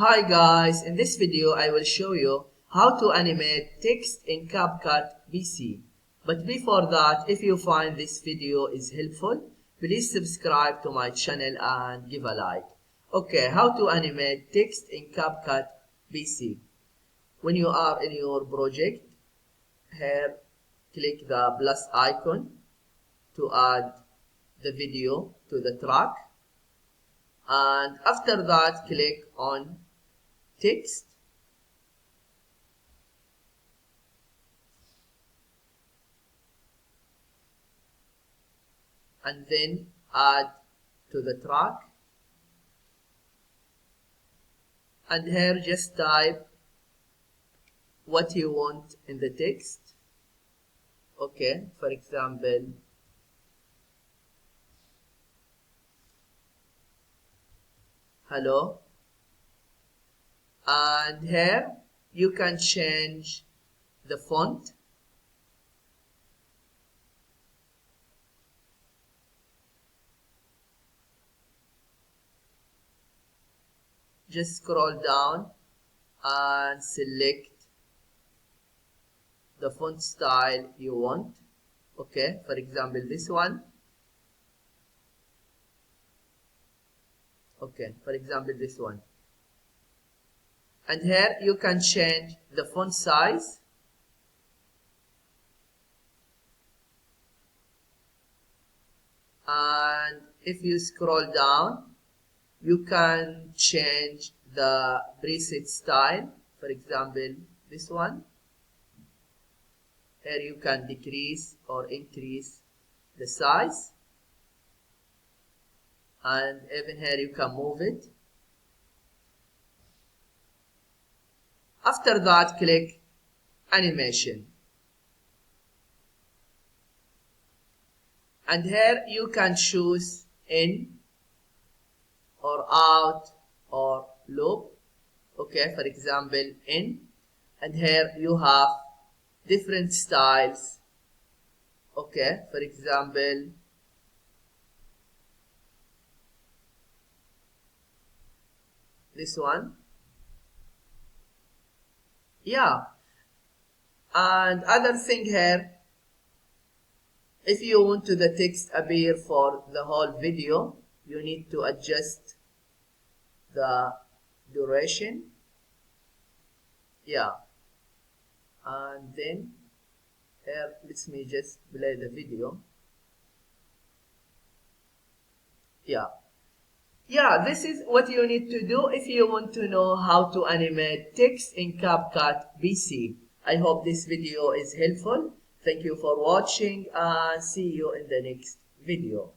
Hi guys, in this video I will show you how to animate text in Capcut PC. But before that, if you find this video is helpful, please subscribe to my channel and give a like. Okay, how to animate text in Capcut PC. When you are in your project, here click the plus icon to add the video to the track, and after that click on text, and then add to the track, and here just type what you want in the text. Okay, for example, hello, and here you can change the font. Just scroll down and select the font style you want. Okay, for example, this one. Okay, for example, this one. And here you can change the font size. And if you scroll down, you can change the preset style. For example, this one. Here you can decrease or increase the size, and even here you can move it. After that, click animation, and here you can choose in or out or loop. Okay, for example, in, and here you have different styles. Okay, for example, this one. Yeah, and other thing here, if you want to the text appear for the whole video, you need to adjust the duration. Yeah, and then here let me just play the video. Yeah, this is what you need to do if you want to know how to animate text in Capcut PC. I hope this video is helpful. Thank you for watching and see you in the next video.